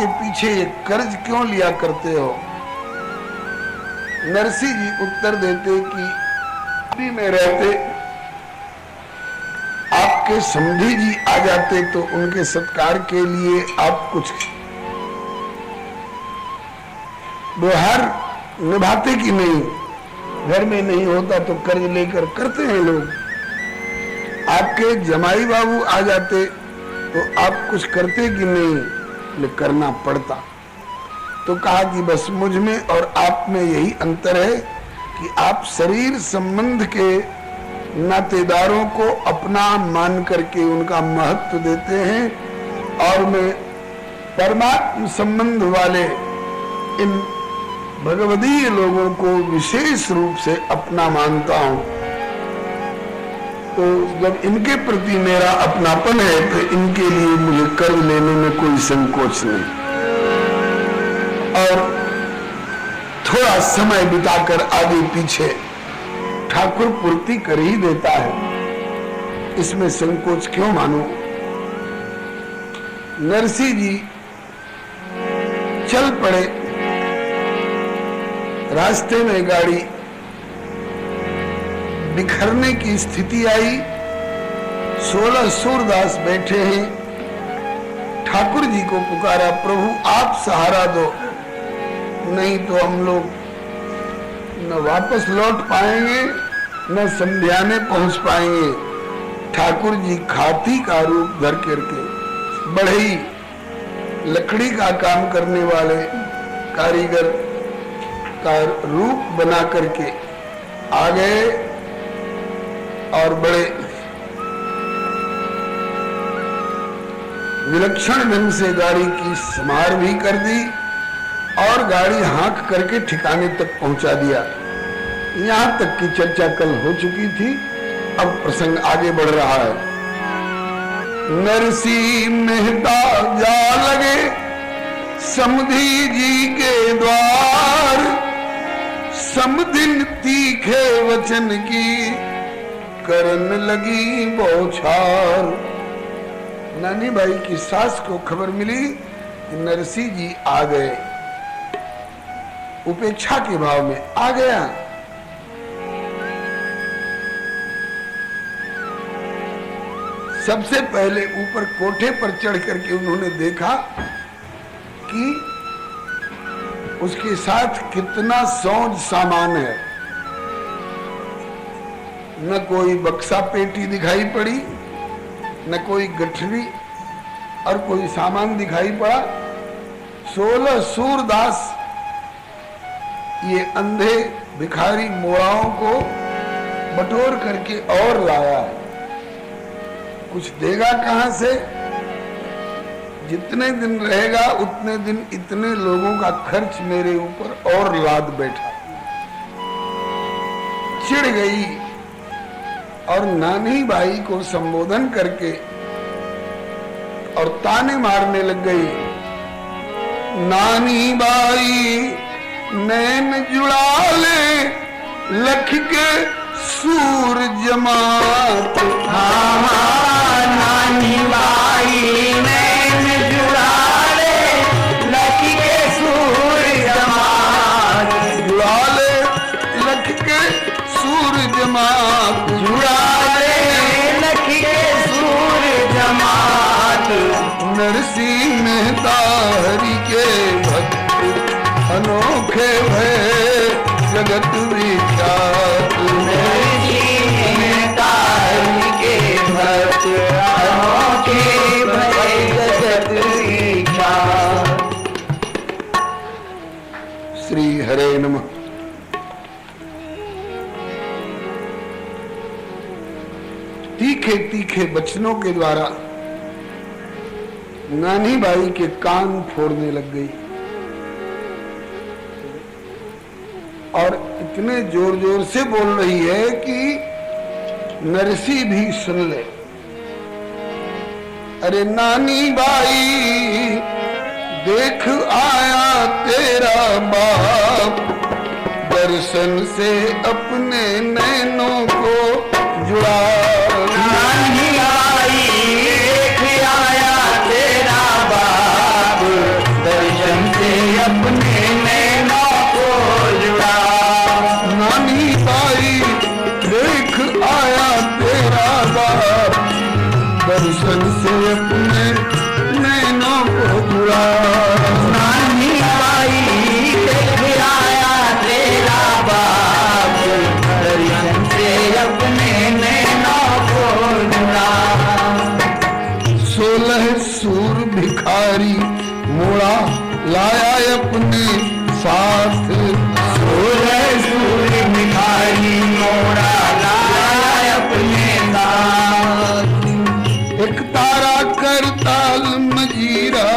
आपके पीछे ये कर्ज क्यों लिया करते हो? नरसिंह जी उत्तर देते कि भी में रहते आपके समधी जी आ जाते तो उनके सत्कार के लिए आप कुछ व्यवहार निभाते कि नहीं? घर में नहीं होता तो कर्ज लेकर करते हैं लोग। आपके जमाई बाबू आ जाते तो आप कुछ करते कि नहीं? ले करना पड़ता। तो कहा कि बस मुझ में और आप में यही अंतर है कि आप शरीर संबंध के नातेदारों को अपना मान करके उनका महत्व देते हैं और मैं परमात्म संबंध वाले इन भगवदीय लोगों को विशेष रूप से अपना मानता हूं। तो जब इनके प्रति मेरा अपनापन है तो इनके लिए मुझे कर्ज लेने में कोई संकोच नहीं और थोड़ा समय बिताकर आगे पीछे ठाकुर पूर्ति कर ही देता है, इसमें संकोच क्यों मानो? नरसिंह जी चल पड़े। रास्ते में गाड़ी बिखरने की स्थिति आई। 16 सूरदास बैठे हैं। ठाकुर जी को पुकारा, प्रभु आप सहारा दो, नहीं तो हम लोग न वापस लौट पाएंगे न संध्याने पहुंच पाएंगे। ठाकुर जी खाती का रूप धर करके बढ़ई लकड़ी का काम करने वाले कारीगर का रूप बना करके आ गए और बड़े विलक्षण ढंग से गाड़ी की समार भी कर दी और गाड़ी हाँक करके ठिकाने तक पहुंचा दिया। यहां तक की चर्चा कल हो चुकी थी, अब प्रसंग आगे बढ़ रहा है। नरसिंह मेहता जा लगे समधी जी के द्वार, समधिन तीखे वचन की करन लगी बौछार। नानी भाई की सास को खबर मिली कि नरसिंह जी आ गए। उपेक्षा के भाव में आ गया। सबसे पहले ऊपर कोठे पर चढ़ करके उन्होंने देखा कि उसके साथ कितना सौंज सामान है। न कोई बक्सा पेटी दिखाई पड़ी, न कोई गठरी और कोई सामान दिखाई पड़ा। 16 सूरदास ये अंधे भिखारी मोराओं को बटोर करके और लाया है। कुछ देगा कहां से? जितने दिन रहेगा उतने दिन इतने लोगों का खर्च मेरे ऊपर और लाद बैठा। चिढ़ गई और नानी बाई को संबोधन करके और ताने मारने लग गई। नानी बाई नैन जुड़ा ले लख के सूर जमात। नानी बाई नैन जुड़ा ले लख के सूर जमात। जुड़ा ले लख के सूर जमात। जुड़ा ले लख के सूर जमात। नरसिंह मेहता हरि के भक्त अनोखे भय जगत विख्यात। नरसिंह मेहता हरि के भक्त अनोखे भय जगत विख्यात। श्री हरे नमः। तीखे तीखे वचनों के द्वारा नानी बाई के कान फोड़ने लग गई और इतने जोर जोर से बोल रही है कि नरसिंह भी सुन ले। अरे नानी बाई देख आया तेरा बाप, दर्शन से अपने नैनों को जुड़ा। नानी बाई देख आया तेरा बाप, दर्शन से अपने नैनों को जुड़ा। नानी बाई देख आया तेरा बाप, दर्शन से अपने नैनों को जुड़ा। 16 सूर भिखारी मोड़ा लाया अपने साथ। 16 सूर भिखारी मोड़ा लाया अपने साथ। एक तारा करताल मजीरा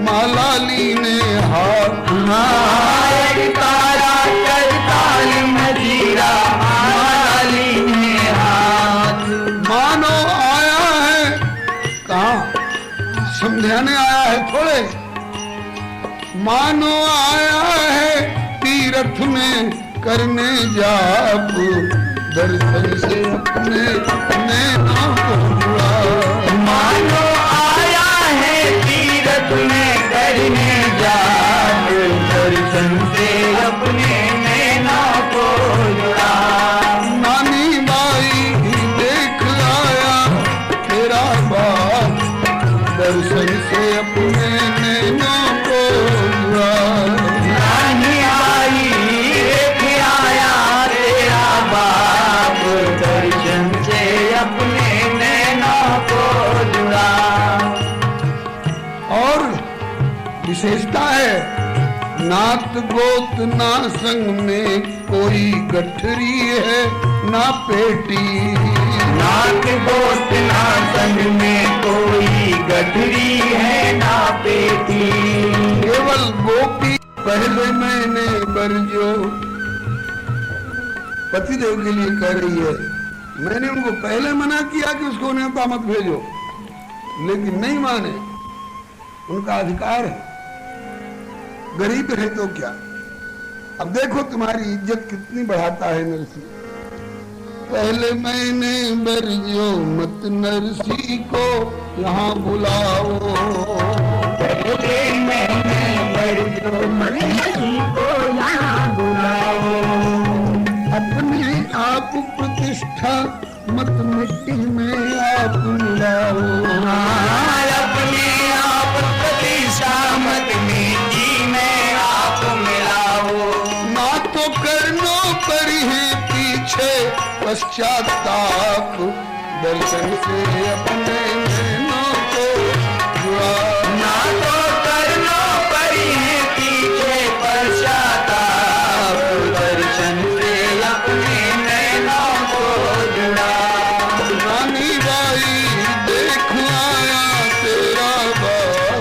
माला लीने हाथ। एक तारा करताल मजीरा माला लीने हाथ। मानो आया है, कहाँ समझाने आया है थोड़े, मानो आया है तीर्थ में करने जाप, दर्शन से अपने नैनों को जुड़ा। मानो आया है तीर्थ में करने जाप, दर्शन से अपने नैनों को जुड़ा। नानी बाई देख आया तेरा बाप, दर्शन से अपने नैनों को जुड़ा। नानी आई देख आया तेरा बाप, दर्शन से अपने नैनों को जुड़ा। और विशेषता है, नात गोत ना संग में कोई गठरी है ना पेटी। नाक गोत ना संग में कोई गठरी है ना पेटी। केवल गोपी पहले मैंने बरजो, पतिदेव के लिए कह रही है, मैंने उनको पहले मना किया कि उसको न्योता मत भेजो, लेकिन नहीं माने, उनका अधिकार है, गरीब है तो क्या। अब देखो तुम्हारी इज्जत कितनी बढ़ाता है नरसिंह। पहले मैंने बरजो मत नरसी को यहाँ बुलाओ। पहले मैंने बरजो मत नरसी को यहाँ बुलाओ। अपने आप प्रतिष्ठा मत मिट्टी में आप मिलाओ। अपने आप प्रतिष्ठा मत मिट्टी में आप मिलाओ। ना तो करनो पर है पीछे पश्चाताप, दर्शन से अपने नैनों को जुड़ा। ना तो करनो पर है पीछे पश्चाताप, दर्शन से अपने नैनों को जुड़ा। नानी बाई देख आया तेरा बाप,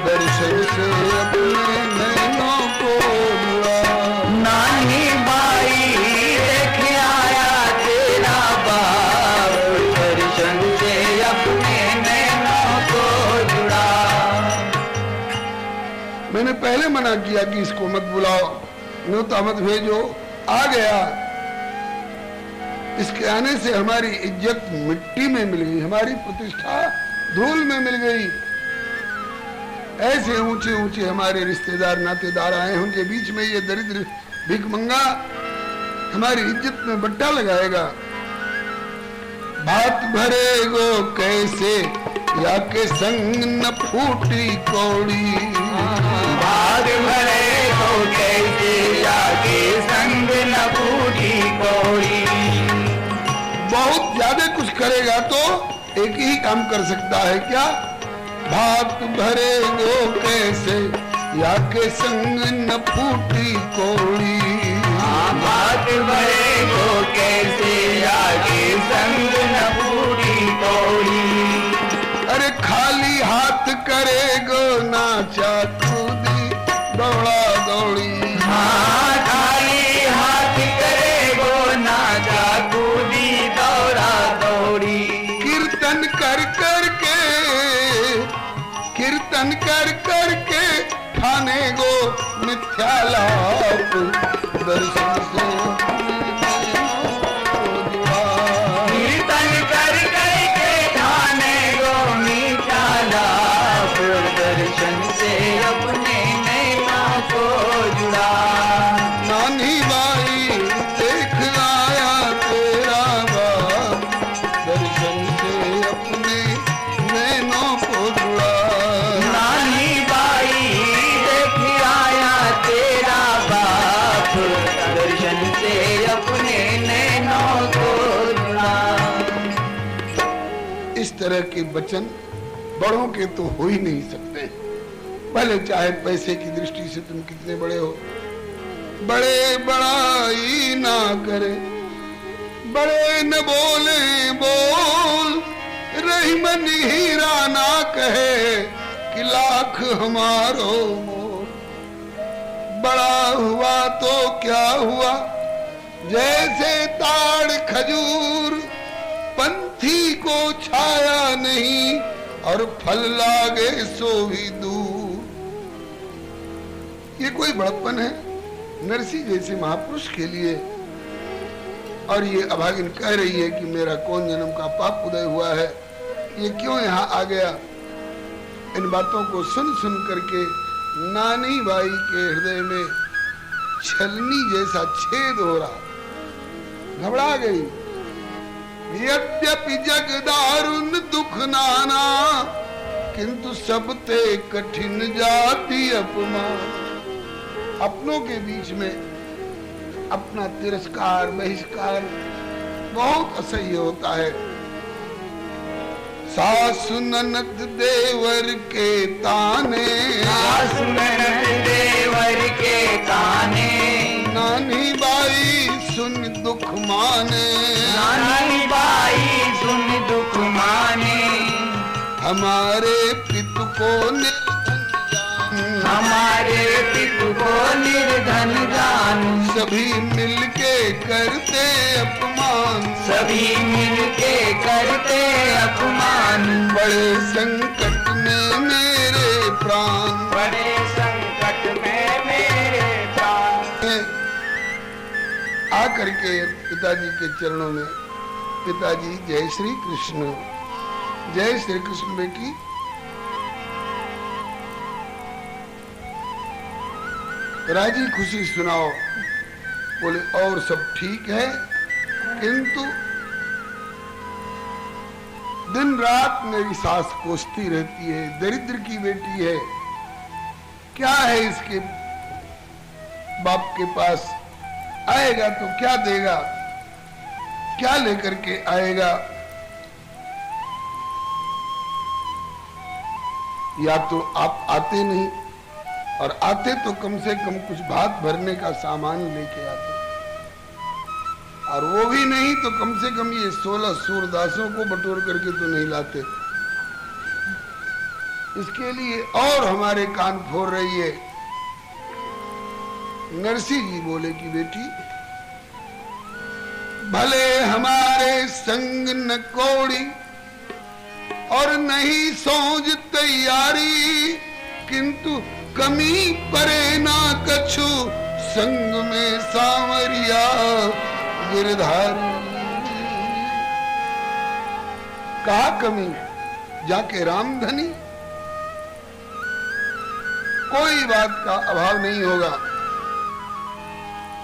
दर्शन से अपने नैनों को जुड़ा। नानी बाई देख आया तेरा बाप, दर्शन से अपने नैनों को जुड़ा। मैंने पहले मना किया कि इसको मत बुलाओ, न्योता मत भेजो, आ गया। इसके आने से हमारी इज्जत मिट्टी में मिल गई, हमारी प्रतिष्ठा धूल में मिल गई। ऐसे ऊंचे ऊंचे हमारे रिश्तेदार नातेदार आए, उनके बीच में ये दरिद्र भिखमंगा हमारी इज्जत में बट्टा लगाएगा। बात भरेगो कैसे या के संग न फूटी कौड़ी। भाग भरे तो कैसे जाके संग न फूटी कौड़ी। बहुत ज्यादा कुछ करेगा तो एक ही काम कर सकता है क्या, भात भरेगो कैसे या के संग न फूटी कौड़ी। भाग भरे तो कैसे जाके संग न फूटी कौड़ी। अरे खाली हाथ करेगो नाचा कूदी दौड़ा दौड़ी। खाली हाथ करेगो नाचा कूदी दौड़ा दौड़ी। कीर्तन कर के ठाने गो मिथ्यालाप, दर्शन से कीर्तन कर के ठाने गो मिथ्यालाप, दर्शन से अपने नैनों को जुड़ा। नानी बाई देख आया तेरा बाप, दर्शन से अपने इस तरह के वचन बड़ों के तो हो ही नहीं सकते, भले चाहे पैसे की दृष्टि से तुम कितने बड़े हो। बड़े बड़ाई ना करे, बड़े न बोले बोल, रही मन हीरा ना कहे कि लाख हमारो मोल। बड़ा हुआ तो क्या हुआ, जैसे ताड़ खजूर, पंथी को छाया नहीं और फल लागे सो भी दूर। ये कोई बड़प्पन है नरसिंह जैसे महापुरुष के लिए? और ये अभागिन कह रही है कि मेरा कौन जन्म का पाप उदय हुआ है, ये क्यों यहाँ आ गया। इन बातों को सुन सुन करके नानी बाई के हृदय में छलनी जैसा छेद हो रहा, घबरा गई। यद्यपि जग दारुण दुख नाना, किंतु सब ते कठिन जाति अपमान। अपनों के बीच में अपना तिरस्कार बहिष्कार बहुत असह्य होता है। सासु ननद देवर के ताने, सासु ननद देवर के ताने, नानी बाई सुन दुख माने, नानी बाई सुन दुख माने। हमारे पितु को निर्धन जान, हमारे पितु को निर्धन जान, सभी मिलके करते अपमान, सभी मिलके करते अपमान। बड़े संकट में मेरे प्राण, बड़े संकट में मेरे प्राण। आकर के पिताजी के चरणों में, पिताजी जय श्री कृष्ण, जय श्री कृष्ण बेटी। राजी खुशी सुनाओ। बोले और सब ठीक है, किंतु दिन रात मेरी सास कोसती रहती है, दरिद्र की बेटी है, क्या है इसके बाप के पास, आएगा तो क्या देगा, क्या लेकर के आएगा। या तो आप आते नहीं, और आते तो कम से कम कुछ भात भरने का सामान लेके आते, और वो भी नहीं तो कम से कम ये 16 सूरदासों को बटोर करके तो नहीं लाते। इसके लिए और हमारे कान फोड़ रही है। नरसिंह जी बोले कि बेटी, भले हमारे संग न कौड़ी और नहीं सोच तैयारी, किंतु कमी परे ना कछु, संग में सांवरिया गिरधारी। कहा कमी, जाके रामधनी, कोई बात का अभाव नहीं होगा।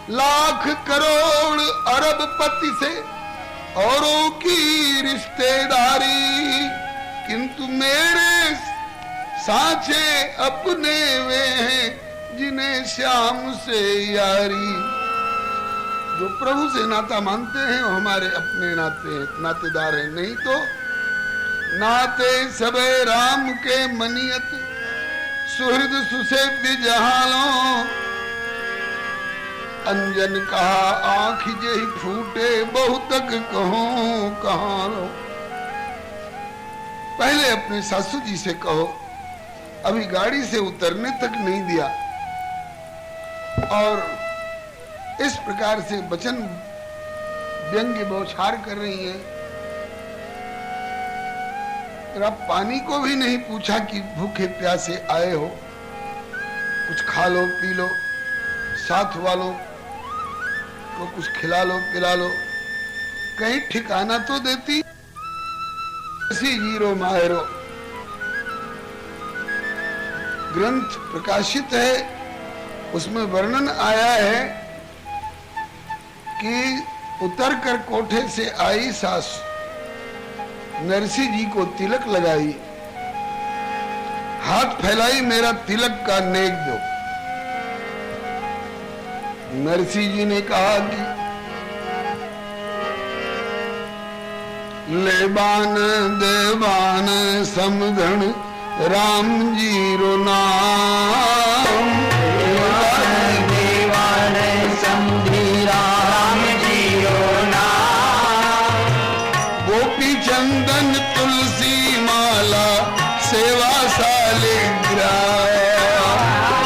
लाख करोड़ अरबपति से औरों की रिश्तेदारी, किंतु मेरे साचे अपने वे हैं जिन्हें श्याम से यारी। जो प्रभु से नाता मानते हैं वो हमारे अपने नातेदार हैं, नहीं तो नाते सबे राम के मनियत, सुहृद सुसेव्य जहालों। अंजन कहा आँख जही फूटे, बहुतक कहूं कहाँ लो। पहले अपने सासू जी से कहो, अभी गाड़ी से उतरने तक नहीं दिया। और इस प्रकार से वचन व्यंग्य बौछार कर रही हैं। आप पानी को भी नहीं पूछा कि भूखे प्यासे आए हो, कुछ खा लो पी लो, साथ वालों को कुछ खिला लो पिला लो, कहीं ठिकाना तो देती। ऐसी जीरो माहिरो ग्रंथ प्रकाशित है, उसमें वर्णन आया है कि उतर कर कोठे से आई सास नरसिंह जी को तिलक लगाई, हाथ फैलाई, मेरा तिलक का नेक दो। नरसिंह जी ने कहा कि लेबान देवान समधन राम जीरो नाम। देवान समधी राम जीरो नाम। गोपी चंदन तुलसी माला सेवा सालिग्राम।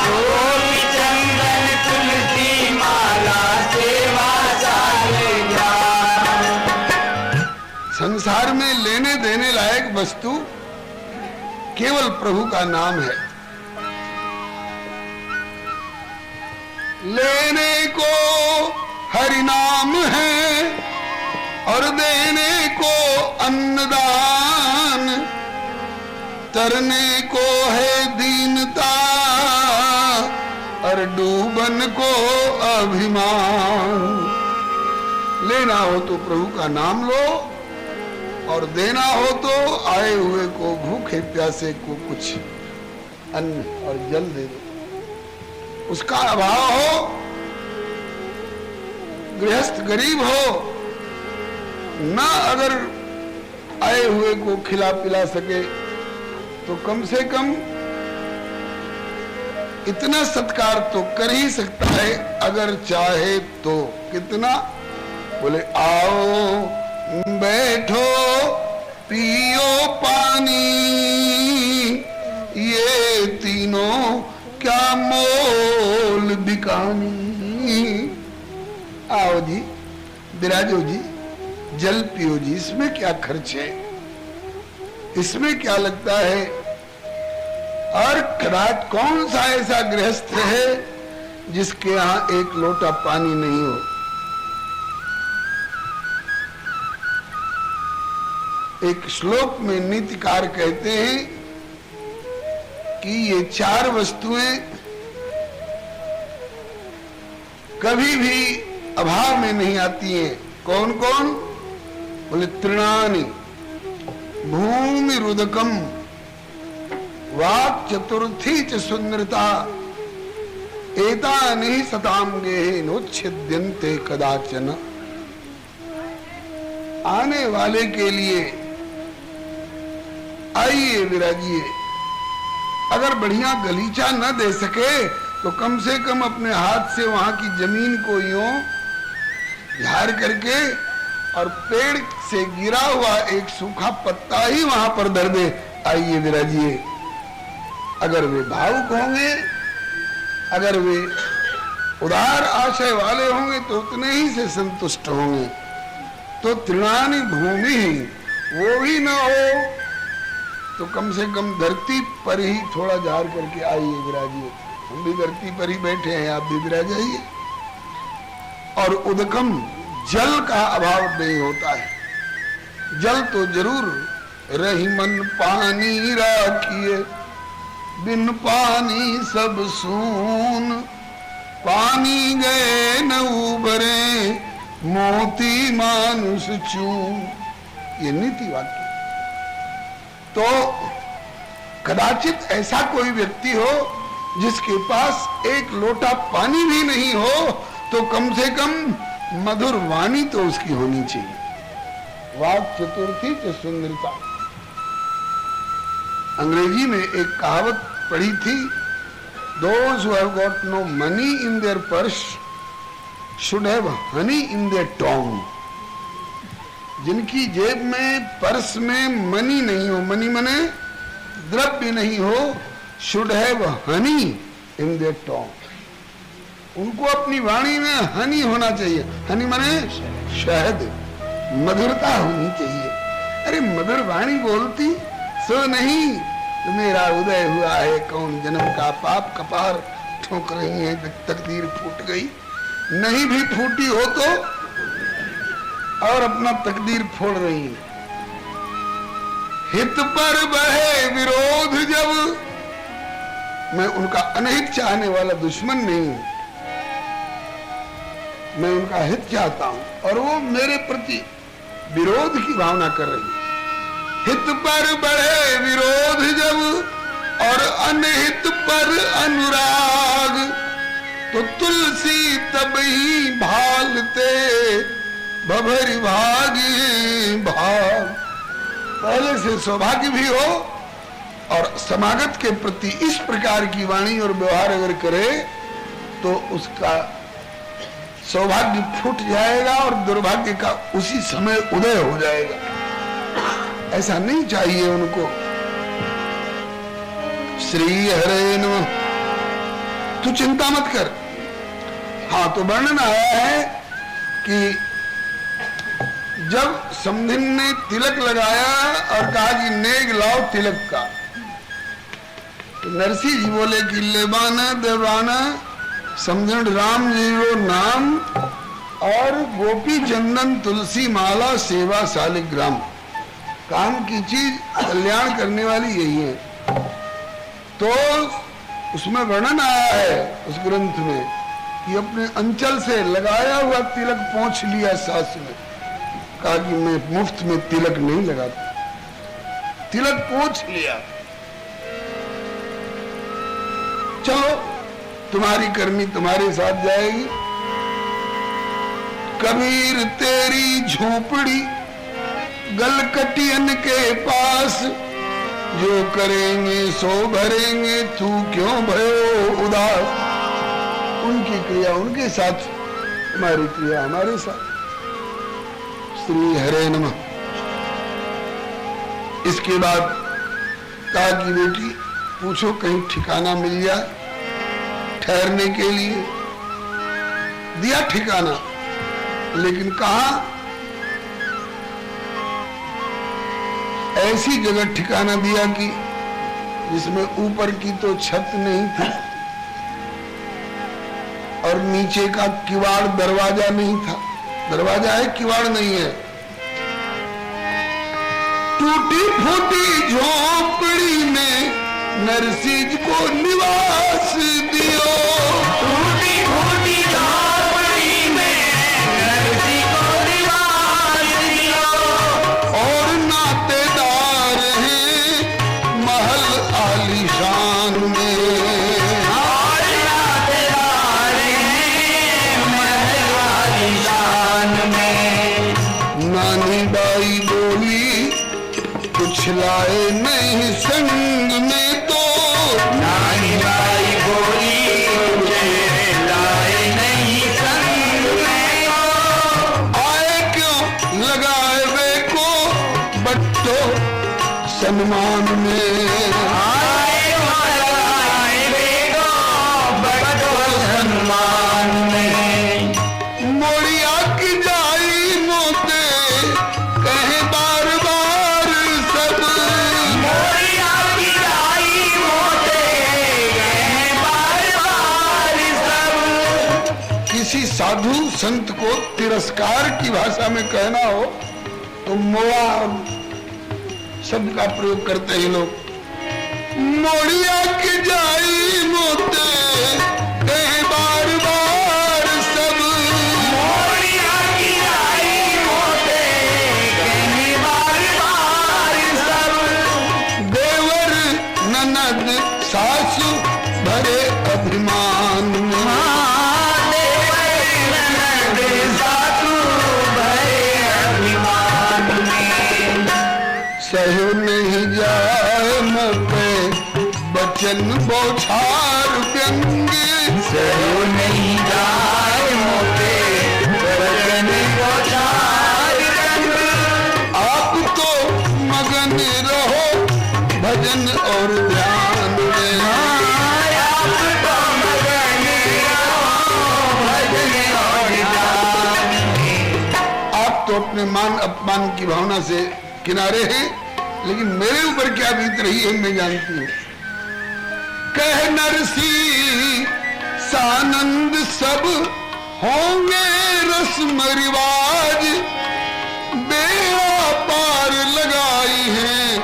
गोपी चंदन तुलसी माला सेवा सालिग्राम। संसार में लेने देने लायक वस्तु केवल प्रभु का नाम है। लेने को हरि नाम है और देने को अन्नदान, तरने को है दीनता और डूबन को अभिमान। लेना हो तो प्रभु का नाम लो और देना हो तो आए हुए को, भूखे प्यासे को कुछ अन्न और जल दे दो। उसका अभाव हो, गृहस्थ गरीब हो, ना अगर आए हुए को खिला पिला सके तो कम से कम इतना सत्कार तो कर ही सकता है अगर चाहे तो। कितना? बोले आओ बैठो पियो पानी, ये तीनों क्या मोल बिकानी। आओ जी, विराजो जी, जल पियो जी, इसमें क्या खर्च है, इसमें क्या लगता है। और कदाच कौन सा ऐसा गृहस्थ है जिसके यहां एक लोटा पानी नहीं हो। एक श्लोक में नीतिकार कहते हैं कि ये चार वस्तुएं कभी भी अभाव में नहीं आती हैं। कौन कौन? बोले तृणानि भूमि रुदकम वाक् चतुर्थी च सुंदरता एतानि सताम गेहे नोच्छिद्यन्ते कदाचन। आने वाले के लिए आइए विराजिए। अगर बढ़िया गलीचा न दे सके तो कम से कम अपने हाथ से वहां की जमीन को यूं झाड़ करके और पेड़ से गिरा हुआ एक सूखा पत्ता ही वहां पर धर दे। आइए विराजिए। अगर वे भावुक होंगे, अगर वे उदार आशय वाले होंगे तो उतने ही से संतुष्ट होंगे। तो तृणानि भूमि ही, वो भी न हो तो कम से कम धरती पर ही थोड़ा झाड़ करके आइए विराजिए। हम भी धरती पर ही बैठे हैं, आप भी विराज आइए। और उदकम, जल का अभाव नहीं होता है। जल तो जरूर, रही मन पानी राखिए, बिन पानी सब सून, पानी गए न उबरे, मोती मानुष चून। ये नीति वाक्य। तो कदाचित ऐसा कोई व्यक्ति हो जिसके पास एक लोटा पानी भी नहीं हो तो कम से कम मधुर वाणी तो उसकी होनी चाहिए। वाक् चतुर्थी च सुंदरता। अंग्रेजी में एक कहावत पढ़ी थी, Those who have got no money in their purse should have honey in their tongue. जिनकी जेब में, पर्स में मनी नहीं हो, मनी मने द्रव्य नहीं हो, should have Honey in their tong. उनको अपनी वाणी में हनी होना चाहिए। हनी मने शहद, मधुरता होनी चाहिए। अरे मधुर वाणी बोलती सो नहीं, तो मेरा उदय हुआ है कौन जन्म का, पाप कपार ठोक रही है, तकदीर फूट गई। नहीं भी फूटी हो तो और अपना तकदीर फोड़ रही है। हित पर बहे विरोध जब, मैं उनका अनहित चाहने वाला दुश्मन नहीं हूं, मैं उनका हित चाहता हूं और वो मेरे प्रति विरोध की भावना कर रही है। हित पर बढ़े विरोध जब और अनहित पर अनुराग, तो तुलसी तब ही भालते भभरि भागी भाग। पहले से सौभाग्य भी हो और समागत के प्रति इस प्रकार की वाणी और व्यवहार अगर करे तो उसका सौभाग्य फूट जाएगा और दुर्भाग्य का उसी समय उदय हो जाएगा। ऐसा नहीं चाहिए उनको। श्री हरे नमः। तू चिंता मत कर। हाँ, तो वर्णन आया है कि जब समधिन ने तिलक लगाया और कहा कि नेग लाओ तिलक का, तो नरसिंह जी बोले कि लेबाना देवाना समझण राम जी रो नाम और गोपी चंदन तुलसी माला सेवा शालिग्राम। काम की चीज कल्याण करने वाली यही है। तो उसमें वर्णन आया है उस ग्रंथ में कि अपने अंचल से लगाया हुआ तिलक पोंछ लिया सास ने। कहा कि मैं मुफ्त में तिलक नहीं लगाता, तिलक पोंछ लिया। चलो, तुम्हारी करनी तुम्हारे साथ जाएगी। कबीर तेरी झोपड़ी गलकटियन के पास, जो करेंगे सो भरेंगे, तू क्यों भयो उदास। उनकी क्रिया उनके साथ, हमारी क्रिया हमारे साथ। श्री हरे नमः। इसके बाद कहा कि बेटी पूछो कहीं ठिकाना मिल जाए ठहरने के लिए। दिया ठिकाना, लेकिन कहा ऐसी जगह ठिकाना दिया कि जिसमें ऊपर की तो छत नहीं थी और नीचे का किवाड़ दरवाजा नहीं था। दरवाजा है, किवाड़ नहीं है। टूटी फूटी झोपड़ी में नरसिंह को निवास दियो। टूटी फूटी झोपड़ी में नरसिंह को निवास दियो। और नातेदार हैं महल आलीशान में। और नातेदार हैं महल आलीशान में। नानी बाई बोली कुछ लाए नहीं संग में, तो नानी बाई बोली कुछ लाए नहीं संग में, तो आए क्यों लगाए वे को बट्टो सम्मान में। आए लगाए वे को बट्टो सम्मान में। मोड़िया की जाई मोते कहे बार बार सब। मोरिया की जाई मोते कहे बार बार सब। किसी साधु संत को तिरस्कार की भाषा में कहना हो तो मोड़ा शब्द का प्रयोग करते हैं लोग। मोड़िया की जाई मोते कहे बार बार सब। मोरिया की जाई मोते कहे बार बार सब। देवर ननद सासु भरे अभिमान में। देवर ननद सासु भरे अभिमान में। सहयो नहीं जाए मोपे बचन बौछार व्यंग। सहयो नहीं जाए मोते बचन बौछार व्यंग। आप तो मगन रहो भजन और ध्यान में। आप तो मगन रहो भजन और ध्यान में। आप तो अपने मान अपमान की भावना से किनारे हैं, लेकिन मेरे ऊपर क्या बीत रही है मैं जानती हूँ। कह नरसी सानंद सब होंगे रस्म रिवाज, बेड़ा पार लगाई है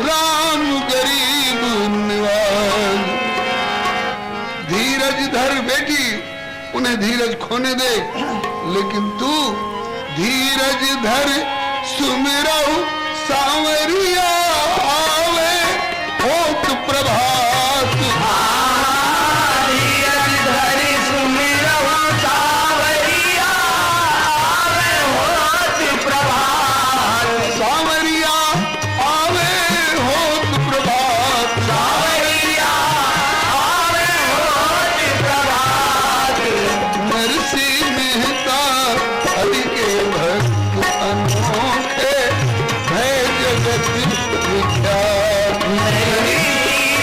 राम गरीब निवाज। धीरज धर बेटी, उन्हें धीरज खोने दे, लेकिन तू धीरज धर सुमिरऊ सांवरिया आवे होत प्रभात। धीरज धरि सुमिरऊ सांवरिया आवे होत विख्यात।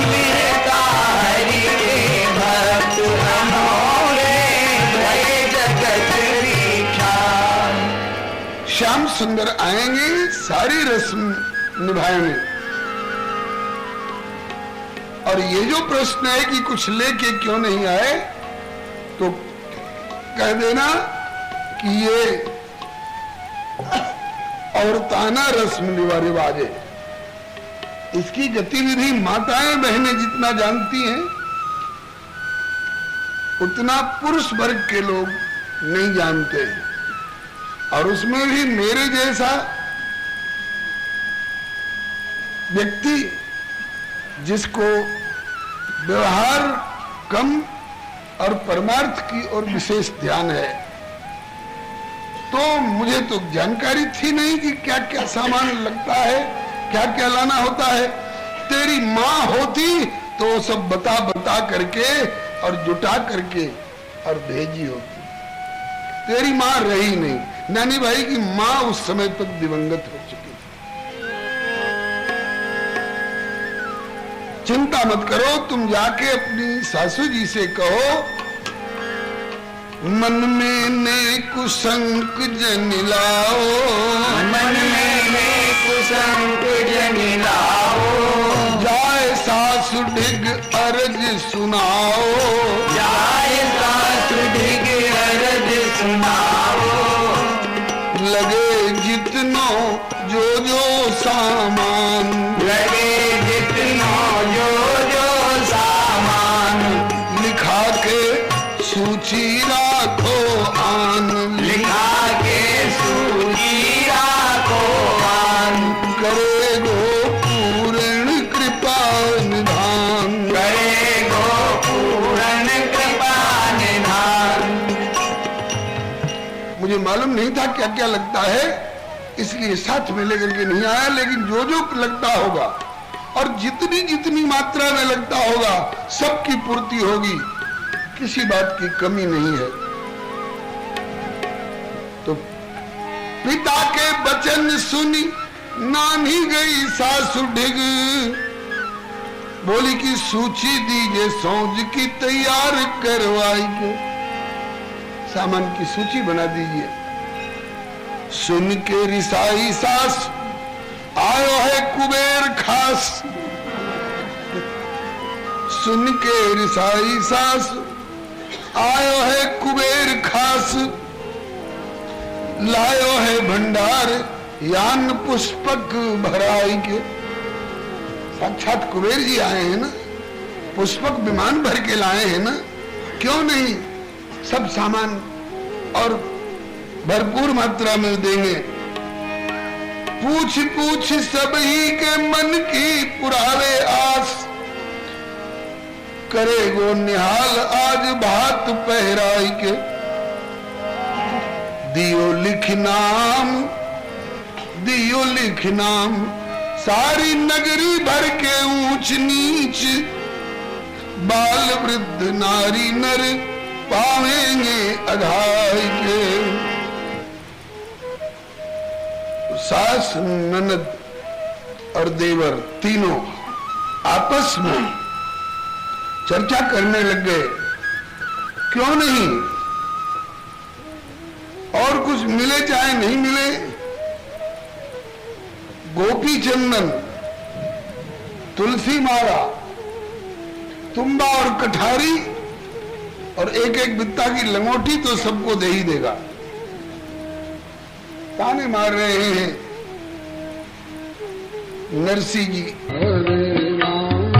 मिलता हरि के भक्त अनोरे भय जगत विख्यात। श्याम सुंदर आएंगे, सारी रस्म निभाएंगे। और ये जो प्रश्न है कि कुछ लेके क्यों नहीं आए, तो कह देना कि ये औरताना रस्म रिवाज है। इसकी गतिविधि माताएं बहनें जितना जानती हैं उतना पुरुष वर्ग के लोग नहीं जानते हैं। और उसमें भी मेरे जैसा व्यक्ति जिसको व्यवहार कम और परमार्थ की ओर विशेष ध्यान है, तो मुझे तो जानकारी थी नहीं कि क्या क्या सामान लगता है, क्या क्या लाना होता है। तेरी माँ होती तो वो सब बता करके और जुटा करके और भेजी होती। तेरी माँ रही नहीं। नानी भाई की माँ उस समय तक दिवंगत हो चुकी। चिंता मत करो, तुम जाके अपनी सासू जी से कहो, मन में ने कुशंक जन लाओ, मन में कुशंक जन लाओ, जाए सासु ढिग अर्ज सुनाओ, जाए सासु ढिग अर्ज सुनाओ, लगे जितनो जो जो सामान, लगे जितनो जो जो सामान, लिखा के सूची राखो आन, लिखा के सूची राखो आन, करेगो पूर्ण कृपा निधान, करेगो पूर्ण कृपा निधान। मुझे मालूम नहीं था क्या क्या लगता है, इसलिए साथ में लेकर के नहीं आया। लेकिन जो जो लगता होगा और जितनी जितनी मात्रा में लगता होगा सबकी पूर्ति होगी, किसी बात की कमी नहीं है। तो पिता के वचन सुनी नानी गई सासु ढिग, बोली की सूची दीजिए सौज की तैयार करवाई के, सामान की सूची बना दीजिए। सुन के रिसाई सास आयो है कुबेर खास, सुन के रिसाई सास आयो है कुबेर खास, लायो है भंडार यान पुष्पक भराई के। साक्षात कुबेर जी आए हैं ना, पुष्पक विमान भर के लाए हैं ना, क्यों नहीं सब सामान और भरपूर मात्रा में देंगे। पूछ पूछ सबही के मन की पुरावे आस, करेगो निहाल आज भात पहराई के। दियो लिख नाम सारी नगरी भर के ऊंच नीच, बाल वृद्ध नारी नर पावेंगे अघाई के। सास ननद और देवर तीनों आपस में चर्चा करने लग गए, क्यों नहीं, और कुछ मिले चाहे नहीं मिले, गोपी चंदन, तुलसी माला, तुम्बा और कठारी और एक एक बित्ता की लंगोटी तो सबको दे ही देगा। ताने मार रहे हैं नरसिंह जी। हरे राम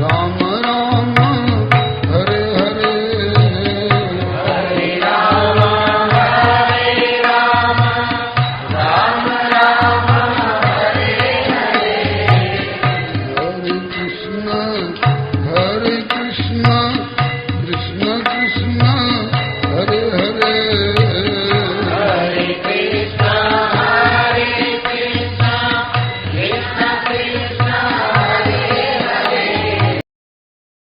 राम राम हरे हरे, हरे राम राम राम हरे हरे, हरे कृष्ण कृष्ण कृष्ण हरे हरे, हरे कृष्ण कृष्ण कृष्ण